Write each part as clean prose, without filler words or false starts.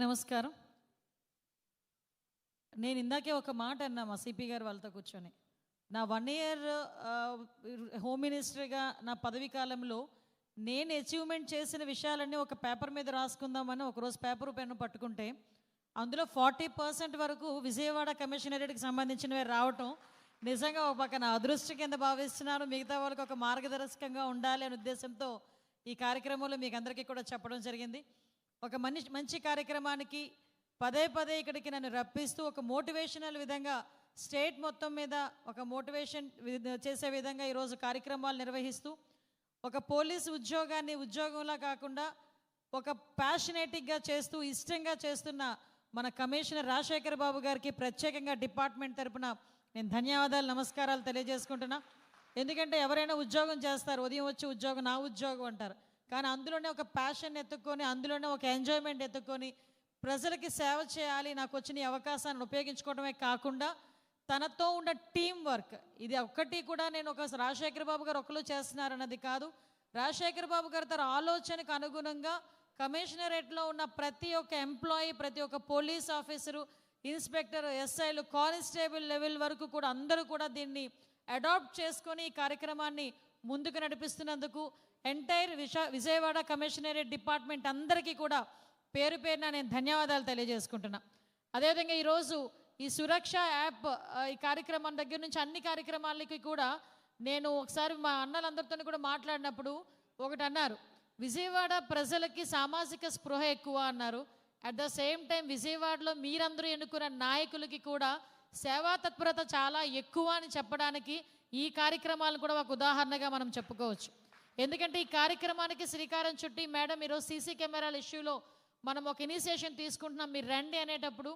నమస్కారం. నేను ఇందాకే ఒక మాట అన్నా మా సిపి గారు వాళ్ళతో కూర్చొని. నా 1 ఇయర్ హోమ్ మినిస్టర్గా నా పదవీ కాలంలో నేను అచీవ్మెంట్ చేసిన విషయాలన్నీ ఒక పేపర్ మీద రాసుకుందామని ఒకరోజు పేపరు పెన్ను పట్టుకుంటే అందులో 40% వరకు విజయవాడ కమిషనరేట్కి సంబంధించినవి రావటం నిజంగా ఒక పక్క నా అదృష్టం కింద భావిస్తున్నాను. మిగతా వాళ్ళకి ఒక మార్గదర్శకంగా ఉండాలి అనే ఉద్దేశంతో ఈ కార్యక్రమంలో మీకు అందరికీ కూడా చెప్పడం జరిగింది. ఒక మంచి కార్యక్రమానికి పదే పదే ఇక్కడికి నన్ను రప్పిస్తూ ఒక మోటివేషనల్ విధంగా స్టేట్ మొత్తం మీద ఒక మోటివేషన్ చేసే విధంగా ఈరోజు కార్యక్రమాలు నిర్వహిస్తూ ఒక పోలీసు ఉద్యోగాన్ని ఉద్యోగంలా కాకుండా ఒక ప్యాషనేటిక్గా చేస్తూ ఇష్టంగా చేస్తున్న మన కమిషనర్ రాజశేఖర్ బాబు గారికి ప్రత్యేకంగా డిపార్ట్మెంట్ తరపున నేను ధన్యవాదాలు నమస్కారాలు తెలియజేసుకుంటున్నా. ఎందుకంటే ఎవరైనా ఉద్యోగం చేస్తారు, ఉదయం వచ్చి ఉద్యోగం నా ఉద్యోగం అంటారు, కానీ అందులోనే ఒక ప్యాషన్ ఎత్తుక్కొని అందులోనే ఒక ఎంజాయ్మెంట్ ఎత్తుక్కొని ప్రజలకి సేవ చేయాలి, నాకు వచ్చిన ఈ అవకాశాన్ని ఉపయోగించుకోవడమే కాకుండా తనతో ఉన్న టీం వర్క్ ఇది ఒక్కటి కూడా నేను ఒక రాజశేఖర్ బాబు గారు ఒకరు చేస్తున్నారన్నది కాదు. రాజశేఖర్ బాబు గారు తన ఆలోచనకు అనుగుణంగా కమిషనరేట్లో ఉన్న ప్రతి ఒక్క ఎంప్లాయీ, ప్రతి ఒక్క పోలీస్ ఆఫీసరు, ఇన్స్పెక్టర్, ఎస్ఐలు, కానిస్టేబుల్ లెవెల్ వరకు కూడా అందరూ కూడా దీన్ని అడాప్ట్ చేసుకొని ఈ కార్యక్రమాన్ని ముందుకు నడిపిస్తున్నందుకు ఎంటైర్ విజయవాడ కమిషనరేట్ డిపార్ట్మెంట్ అందరికీ కూడా పేరు పేరున నేను ధన్యవాదాలు తెలియజేసుకుంటున్నా. అదేవిధంగా ఈరోజు ఈ సురక్ష యాప్ ఈ కార్యక్రమం దగ్గర నుంచి అన్ని కార్యక్రమాలకి కూడా నేను ఒకసారి మా అన్నలందరితో కూడా మాట్లాడినప్పుడు ఒకటి అన్నారు, విజయవాడ ప్రజలకి సామాజిక స్పృహ ఎక్కువ అన్నారు. అట్ ద సేమ్ టైం విజయవాడలో మీరందరూ ఎన్నుకున్న నాయకులకి కూడా సేవా తత్పరత చాలా ఎక్కువ అని చెప్పడానికి ఈ కార్యక్రమాలు కూడా ఒక ఉదాహరణగా మనం చెప్పుకోవచ్చు. ఎందుకంటే ఈ కార్యక్రమానికి శ్రీకారం చుట్టి మేడం ఈరోజు సీసీ కెమెరాల ఇష్యూలో మనం ఒక ఇనిషియేషన్ తీసుకుంటున్నాం, మీరు రండి అనేటప్పుడు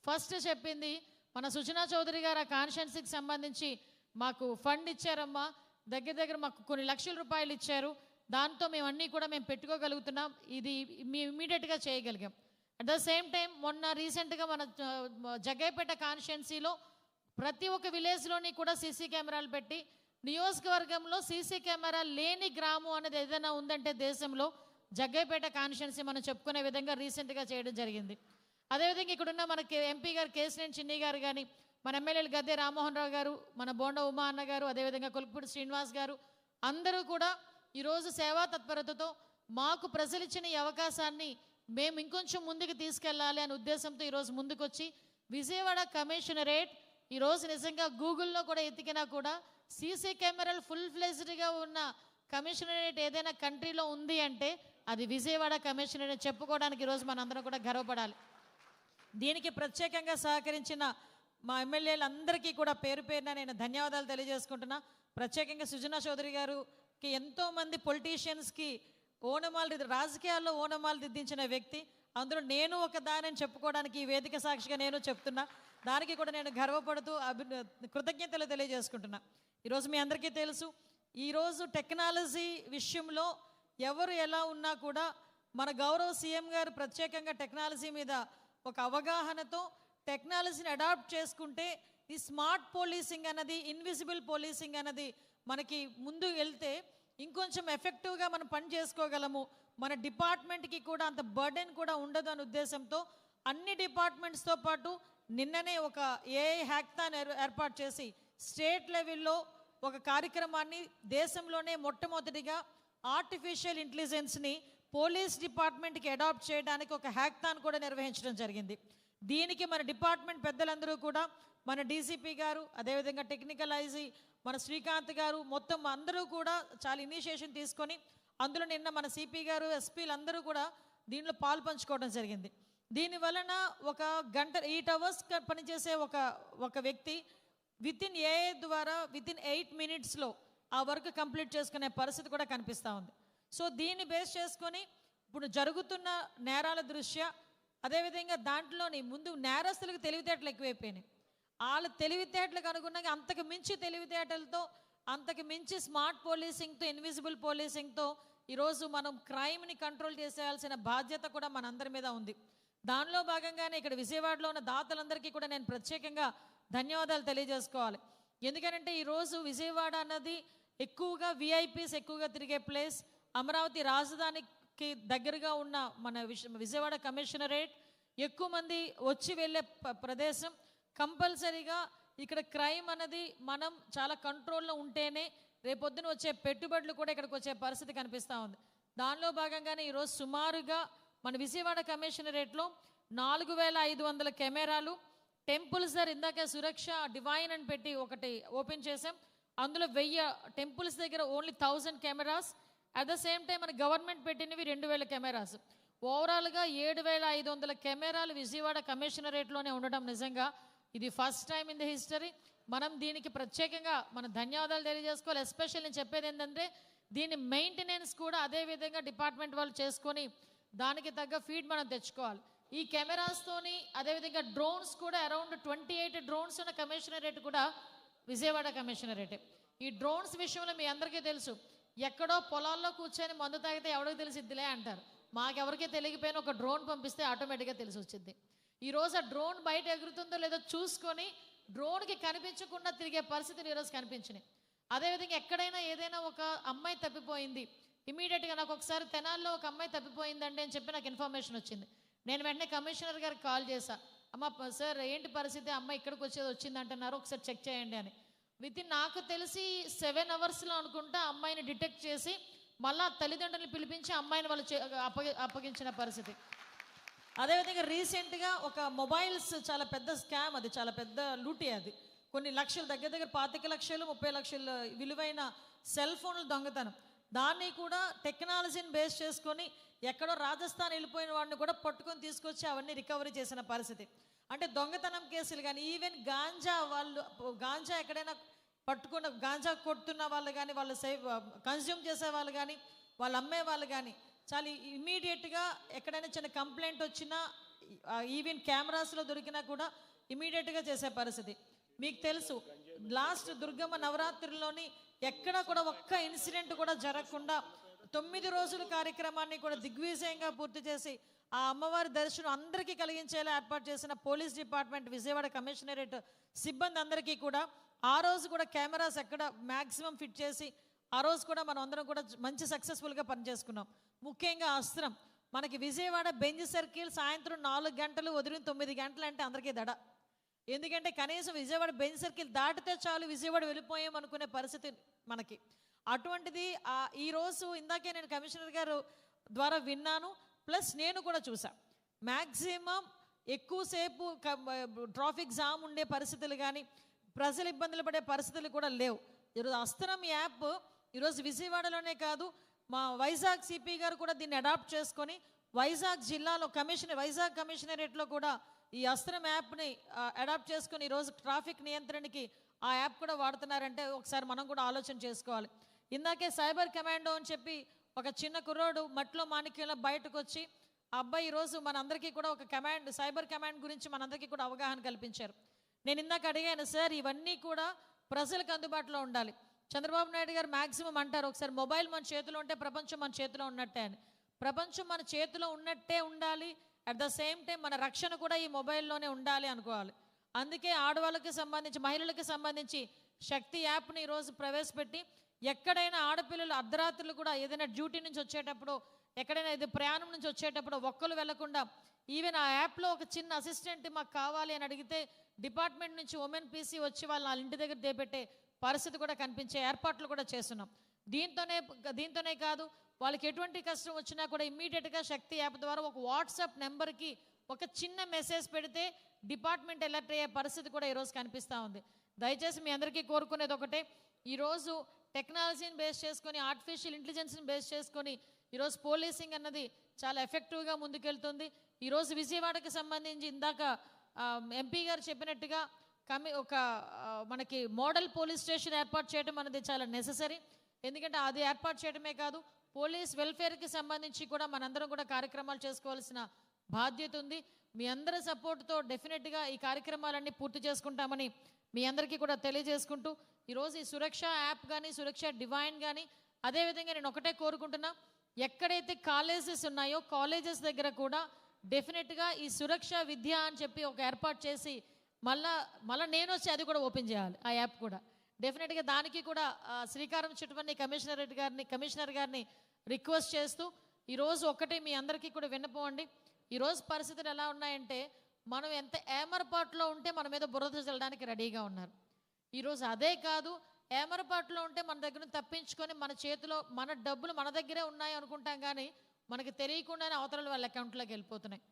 ఫస్ట్ చెప్పింది మన సుజనా చౌదరి గారు ఆ కాన్స్టిట్యున్సీకి సంబంధించి మాకు ఫండ్ ఇచ్చారమ్మా, దగ్గర మాకు కొన్ని లక్షల రూపాయలు ఇచ్చారు, దాంతో మేము అన్నీ కూడా మేము పెట్టుకోగలుగుతున్నాం, ఇది మేము ఇమీడియట్గా చేయగలిగాం. అట్ ద సేమ్ టైం మొన్న రీసెంట్గా మన జగ్గైపేట కాన్స్టిట్యున్సీలో ప్రతి ఒక్క విలేజ్లోని కూడా సీసీ కెమెరాలు పెట్టి నియోజకవర్గంలో సీసీ కెమెరా లేని గ్రామం అనేది ఏదైనా ఉందంటే దేశంలో జగ్గైపేట కాన్స్టిట్యున్సీ మనం చెప్పుకునే విధంగా రీసెంట్గా చేయడం జరిగింది. అదేవిధంగా ఇక్కడున్న మన ఎంపీ గారు కేసినేని చిన్ని గారు కానీ, మన ఎమ్మెల్యేలు గద్దె రామ్మోహన్ రావు గారు, మన బోండా ఉమా అన్న గారు, అదేవిధంగా కొలుపుపూడి శ్రీనివాస్ గారు అందరూ కూడా ఈరోజు సేవా తత్పరతతో మాకు ప్రజలు ఇచ్చిన ఈ అవకాశాన్ని మేము ఇంకొంచెం ముందుకు తీసుకెళ్ళాలి అనే ఉద్దేశంతో ఈరోజు ముందుకొచ్చి విజయవాడ కమిషనరేట్ ఈరోజు నిజంగా గూగుల్లో కూడా ఎతికినా కూడా సీసీ కెమెరాలు ఫుల్ ఫ్లెజ్డ్గా ఉన్న కమిషనరేట్ ఏదైనా కంట్రీలో ఉంది అంటే అది విజయవాడ కమిషనరేట్ చెప్పుకోవడానికి ఈరోజు మనందరం కూడా గర్వపడాలి. దీనికి ప్రత్యేకంగా సహకరించిన మా ఎమ్మెల్యేలందరికీ కూడా పేరు పేరున నేను ధన్యవాదాలు తెలియజేసుకుంటున్నా. ప్రత్యేకంగా సుజనా చౌదరి గారికి ఎంతోమంది పొలిటీషియన్స్కి రాజకీయాల్లో ఓనమాలు దిద్దించిన వ్యక్తి, అందులో నేను ఒక దానిని చెప్పుకోవడానికి ఈ వేదిక సాక్షిగా నేను చెప్తున్నా, దానికి కూడా నేను గర్వపడుతూ కృతజ్ఞతలు తెలియజేసుకుంటున్నా. ఈరోజు మీ అందరికీ తెలుసు, ఈరోజు టెక్నాలజీ విషయంలో ఎవరు ఎలా ఉన్నా కూడా మన గౌరవ సీఎం గారు ప్రత్యేకంగా టెక్నాలజీ మీద ఒక అవగాహనతో టెక్నాలజీని అడాప్ట్ చేసుకుంటే ఈ స్మార్ట్ పోలీసింగ్ అన్నది, ఇన్విజిబుల్ పోలీసింగ్ అన్నది మనకి ముందు వెళ్తే ఇంకొంచెం ఎఫెక్టివ్గా మనం పని చేసుకోగలము, మన డిపార్ట్మెంట్కి కూడా అంత బర్డెన్ కూడా ఉండదు అనే ఉద్దేశంతో అన్ని డిపార్ట్మెంట్స్తో పాటు నిన్ననే ఒక ఏఐ హ్యాక్థాన్ ఏర్పాటు చేసి స్టేట్ లెవెల్లో ఒక కార్యక్రమాన్ని దేశంలోనే మొట్టమొదటిగా ఆర్టిఫిషియల్ ఇంటెలిజెన్స్ని పోలీస్ డిపార్ట్మెంట్కి అడాప్ట్ చేయడానికి ఒక హ్యాక్థాన్ కూడా నిర్వహించడం జరిగింది. దీనికి మన డిపార్ట్మెంట్ పెద్దలందరూ కూడా, మన డీసీపీ గారు, అదేవిధంగా టెక్నికల్ ఐజీ మన శ్రీకాంత్ గారు, మొత్తం అందరూ కూడా చాలా ఇనిషియేషన్ తీసుకొని అందులో నిన్న మన సిపి గారు, ఎస్పీలు అందరూ కూడా దీనిలో పాలు పంచుకోవడం జరిగింది. దీని వలన ఒక గంట 8 hours పనిచేసే ఒక వ్యక్తి వితిన్ ఏఐ ద్వారా వితిన్ 8 minutesలో ఆ వర్క్ కంప్లీట్ చేసుకునే పరిస్థితి కూడా కనిపిస్తూ ఉంది. సో దీన్ని బేస్ చేసుకొని ఇప్పుడు జరుగుతున్న నేరాల దృష్ట్యా, అదేవిధంగా దాంట్లోని ముందు నేరస్తులకు తెలివితేటలు ఎక్కువైపోయినాయి, వాళ్ళ తెలివితేటలకు అనుగుణంగా అంతకు మించి తెలివితేటలతో, అంతకు మించి స్మార్ట్ పోలీసింగ్తో, ఇన్విజిబుల్ పోలీసింగ్తో ఈరోజు మనం క్రైమ్ని కంట్రోల్ చేసేయాల్సిన బాధ్యత కూడా మనందరి మీద ఉంది. దానిలో భాగంగానే ఇక్కడ విజయవాడలో ఉన్న దాతలందరికీ కూడా నేను ప్రత్యేకంగా ధన్యవాదాలు తెలియజేసుకోవాలి. ఎందుకంటే ఈరోజు విజయవాడ అన్నది ఎక్కువగా విఐపీస్ ఎక్కువగా తిరిగే ప్లేస్, అమరావతి రాజధానికి దగ్గరగా ఉన్న మన విజయవాడ కమిషనరేట్ ఎక్కువ మంది వచ్చి వెళ్ళే ప్రదేశం. కంపల్సరీగా ఇక్కడ క్రైమ్ అనేది మనం చాలా కంట్రోల్లో ఉంటేనే రేపొద్దున వచ్చే పెట్టుబడులు కూడా ఇక్కడికి వచ్చే పరిస్థితి కనిపిస్తూ ఉంది. దానిలో భాగంగానే ఈరోజు సుమారుగా మన విజయవాడ కమిషనరేట్లో 4500 కెమెరాలు, టెంపుల్స్ దగ్గర ఇందాక సురక్ష డివైన్ అని పెట్టి ఒకటి ఓపెన్ చేసాం. అందులో 1000 టెంపుల్స్ దగ్గర only 1000 cameras. At the same time మన గవర్నమెంట్ పెట్టినవి 2000 కెమెరాస్. ఓవరాల్గా 7500 కెమెరాలు విజయవాడ కమిషనరేట్లోనే ఉండడం నిజంగా ఇది first time in the history. మనం దీనికి ప్రత్యేకంగా మన ధన్యవాదాలు తెలియజేసుకోవాలి. ఎస్పెషల్ నేను చెప్పేది ఏంటంటే దీని మెయింటెనెన్స్ కూడా అదే విధంగా డిపార్ట్మెంట్ వాళ్ళు చేసుకొని దానికి తగ్గ ఫీడ్ మనం తెచ్చుకోవాలి. ఈ కెమెరాస్తోని అదేవిధంగా డ్రోన్స్ కూడా అరౌండ్ 28 డ్రోన్స్ ఉన్న కమిషనరేట్ కూడా విజయవాడ కమిషనరేటే. ఈ డ్రోన్స్ విషయంలో మీ అందరికీ తెలుసు, ఎక్కడో పొలాల్లో కూర్చొని మందు తాగితే ఎవరికి తెలిసిద్దిలే అంటారు. మాకెవరికీ తెలియకపోయినా ఒక డ్రోన్ పంపిస్తే ఆటోమేటిక్గా తెలిసి వచ్చింది. ఈరోజు ఆ డ్రోన్ బయట ఎగురుతుందో లేదో చూసుకొని డ్రోన్కి కనిపించకుండా తిరిగే పరిస్థితులు ఈరోజు కనిపించినాయి. అదేవిధంగా ఎక్కడైనా ఏదైనా ఒక అమ్మాయి తప్పిపోయింది, ఇమీడియట్గా నాకు ఒకసారి తెనాల్లో ఒక అమ్మాయి తప్పిపోయిందండి అని చెప్పి నాకు ఇన్ఫర్మేషన్ వచ్చింది. నేను వెంటనే కమిషనర్ గారికి కాల్ చేశా, అమ్మ సార్ ఏంటి పరిస్థితి, అమ్మాయి ఇక్కడికి వచ్చింది అంటున్నారు, ఒకసారి చెక్ చేయండి అని. వితిన్ నాకు తెలిసి 7 అవర్స్లో అనుకుంటా అమ్మాయిని డిటెక్ట్ చేసి మళ్ళా తల్లిదండ్రులను పిలిపించి అమ్మాయిని వాళ్ళు అప్పగించిన పరిస్థితి. అదేవిధంగా రీసెంట్గా ఒక మొబైల్స్ చాలా పెద్ద స్కామ్, అది చాలా పెద్ద లూటీ, అది కొన్ని లక్షలు దగ్గర 25 లక్షలు 30 లక్షలు విలువైన సెల్ ఫోన్లు దొంగతనం. దాన్ని కూడా టెక్నాలజీని బేస్ చేసుకొని ఎక్కడో రాజస్థాన్ వెళ్ళిపోయిన వాడిని కూడా పట్టుకొని తీసుకొచ్చి అవన్నీ రికవరీ చేసిన పరిస్థితి. అంటే దొంగతనం కేసులు కానీ ఈవెన్ గాంజా ఎక్కడైనా పట్టుకున్న గాంజా కొడుతున్న వాళ్ళు కానీ వాళ్ళు కన్జ్యూమ్ చేసే వాళ్ళు కానీ వాళ్ళు అమ్మే వాళ్ళు కానీ చాలా ఇమీడియట్గా ఎక్కడైనా చిన్న కంప్లైంట్ వచ్చినా ఈవెన్ కెమెరాస్లో దొరికినా కూడా ఇమీడియట్గా చేసే పరిస్థితి. మీకు తెలుసు లాస్ట్ దుర్గమ్మ నవరాత్రుల్లోని ఎక్కడ కూడా ఒక్క ఇన్సిడెంట్ కూడా జరగకుండా 9 రోజుల కార్యక్రమాన్ని కూడా దిగ్విజయంగా పూర్తి చేసి ఆ అమ్మవారి దర్శనం అందరికీ కలిగించేలా ఏర్పాటు చేసిన పోలీస్ డిపార్ట్మెంట్ విజయవాడ కమిషనరేట్ సిబ్బంది అందరికీ కూడా ఆ రోజు కూడా కెమెరాస్ ఎక్కడ మ్యాక్సిమం ఫిట్ చేసి ఆ రోజు కూడా మనం అందరం కూడా మంచి సక్సెస్ఫుల్గా పనిచేసుకున్నాం. ముఖ్యంగా అస్త్రం మనకి విజయవాడ బెంజ్ సర్కిల్ సాయంత్రం 4 గంటలు వదిలిన 9 గంటలు అంటే అందరికీ దడ. ఎందుకంటే కనీసం విజయవాడ బెంజ్ సర్కిల్ దాటితే చాలు విజయవాడ వెళ్ళిపోయాం అనుకునే పరిస్థితి మనకి. అటువంటిది ఈరోజు ఇందాకే నేను కమిషనర్ గారు ద్వారా విన్నాను, ప్లస్ నేను కూడా చూసా. మ్యాక్సిమం ఎక్కువసేపు ట్రాఫిక్ జామ్ ఉండే పరిస్థితులు కానీ ప్రజలు ఇబ్బందులు పడే పరిస్థితులు కూడా లేవు. ఈరోజు అస్త్రం యాప్ ఈరోజు విజయవాడలోనే కాదు, మా వైజాగ్ సిపి గారు కూడా దీన్ని అడాప్ట్ చేసుకొని వైజాగ్ జిల్లాలో వైజాగ్ కమిషనరేట్లో కూడా ఈ అస్త్రం యాప్ని అడాప్ట్ చేసుకొని ఈరోజు ట్రాఫిక్ నియంత్రణకి ఆ యాప్ కూడా వాడుతున్నారంటే ఒకసారి మనం కూడా ఆలోచన చేసుకోవాలి. ఇందాకే సైబర్ కమాండో అని చెప్పి ఒక చిన్న కుర్రోడు మట్లో మాణిక్యంలో బయటకు వచ్చి ఆ అబ్బాయి ఈరోజు మనందరికీ కూడా ఒక సైబర్ కమాండ్ గురించి మనందరికీ కూడా అవగాహన కల్పించారు. నేను ఇందాక అడిగాను, సార్ ఇవన్నీ కూడా ప్రజలకు అందుబాటులో ఉండాలి. చంద్రబాబు నాయుడు గారు మ్యాక్సిమం అంటారు, ఒకసారి మొబైల్ మన చేతిలో ఉంటే ప్రపంచం మన చేతిలో ఉన్నట్టే అని. ప్రపంచం మన చేతిలో ఉన్నట్టే ఉండాలి, అట్ ద సేమ్ టైం మన రక్షణ కూడా ఈ మొబైల్లోనే ఉండాలి అనుకోవాలి. అందుకే ఆడవాళ్ళకి సంబంధించి మహిళలకు సంబంధించి శక్తి యాప్ని ఈరోజు ప్రవేశపెట్టి ఎక్కడైనా ఆడపిల్లలు అర్ధరాత్రులు కూడా ఏదైనా డ్యూటీ నుంచి వచ్చేటప్పుడు ఎక్కడైనా ఇది ప్రయాణం నుంచి వచ్చేటప్పుడు ఒక్కరు వెళ్లకుండా ఈవెన్ ఆ యాప్లో ఒక చిన్న అసిస్టెంట్ మాకు కావాలి అని అడిగితే డిపార్ట్మెంట్ నుంచి ఉమెన్ పీసీ వచ్చి వాళ్ళ ఇంటి దగ్గర దేపెట్టే పరిస్థితి కూడా కనిపించే ఏర్పాట్లు కూడా చేస్తున్నాం. దీంతోనే కాదు, వాళ్ళకి ఎటువంటి కష్టం వచ్చినా కూడా ఇమ్మీడియట్గా శక్తి యాప్ ద్వారా ఒక వాట్సాప్ నెంబర్కి ఒక చిన్న మెసేజ్ పెడితే డిపార్ట్మెంట్ అలర్ట్ అయ్యే పరిస్థితి కూడా ఈరోజు కనిపిస్తూ ఉంది. దయచేసి మీ అందరికీ కోరుకునేది ఒకటే, ఈరోజు టెక్నాలజీని బేస్ చేసుకొని ఆర్టిఫిషియల్ ఇంటెలిజెన్స్ని బేస్ చేసుకొని ఈరోజు పోలీసింగ్ అన్నది చాలా ఎఫెక్టివ్గా ముందుకెళ్తుంది. ఈరోజు విజయవాడకి సంబంధించి ఇందాక ఎంపీ గారు చెప్పినట్టుగా మనకి మోడల్ పోలీస్ స్టేషన్ ఏర్పాటు చేయడం అనేది చాలా నెససరీ. ఎందుకంటే అది ఏర్పాటు చేయడమే కాదు, పోలీస్ వెల్ఫేర్కి సంబంధించి కూడా మనందరం కూడా కార్యక్రమాలు చేసుకోవాల్సిన బాధ్యత ఉంది. మీ అందరి సపోర్ట్తో డెఫినెట్గా ఈ కార్యక్రమాలన్నీ పూర్తి చేసుకుంటామని మీ అందరికీ కూడా తెలియజేసుకుంటూ ఈరోజు ఈ సురక్ష యాప్ కానీ సురక్ష డివైన్ కానీ అదేవిధంగా నేను ఒకటే కోరుకుంటున్నా, ఎక్కడైతే కాలేజెస్ ఉన్నాయో కాలేజెస్ దగ్గర కూడా డెఫినెట్గా ఈ సురక్ష విద్య అని చెప్పి ఒక ఏర్పాటు చేసి మళ్ళా నేను వచ్చి అది కూడా ఓపెన్ చేయాలి ఆ యాప్ కూడా. డెఫినెట్గా దానికి కూడా శ్రీకారం చుట్టమని కమిషనర్ గారిని రిక్వెస్ట్ చేస్తూ ఈరోజు ఒకటే మీ అందరికీ కూడా విన్నపం అండి, ఈరోజు పరిస్థితులు ఎలా ఉన్నాయంటే మనం ఎంత ఏమరపాటులో ఉంటే మన మీద బురద చల్లడానికి రెడీగా ఉన్నారు. ఈరోజు అదే కాదు, ఏమరపాటులో ఉంటే మన దగ్గర నుంచి తప్పించుకొని మన చేతిలో మన డబ్బులు మన దగ్గరే ఉన్నాయి అనుకుంటాం, కానీ మనకి తెలియకుండానే అవతల వాళ్ళ అకౌంట్లోకి వెళ్ళిపోతున్నాయి.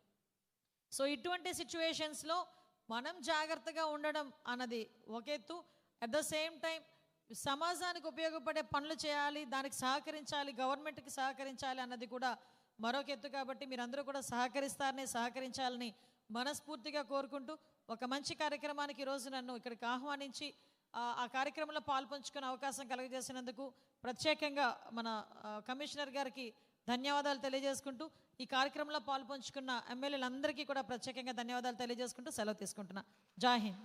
సో ఇటువంటి సిచ్యువేషన్స్లో మనం జాగ్రత్తగా ఉండడం అన్నది ఒక ఎత్తు. అట్ ద సేమ్ టైం సమాజానికి ఉపయోగపడే పనులు చేయాలి, దానికి సహకరించాలి, గవర్నమెంట్కి సహకరించాలి అన్నది కూడా మరొక ఎత్తు. కాబట్టి మీరందరూ కూడా సహకరించాలని మనస్ఫూర్తిగా కోరుకుంటూ, ఒక మంచి కార్యక్రమానికి ఈరోజు నన్ను ఇక్కడికి ఆహ్వానించి ఆ కార్యక్రమంలో పాల్పంచుకునే అవకాశం కలుగజేసినందుకు ప్రత్యేకంగా మన కమిషనర్ గారికి ధన్యవాదాలు తెలియజేసుకుంటూ, ఈ కార్యక్రమంలో పాల్పంచుకున్న ఎమ్మెల్యేలందరికీ కూడా ప్రత్యేకంగా ధన్యవాదాలు తెలియజేసుకుంటూ సెలవు తీసుకుంటున్నా. జై హింద్.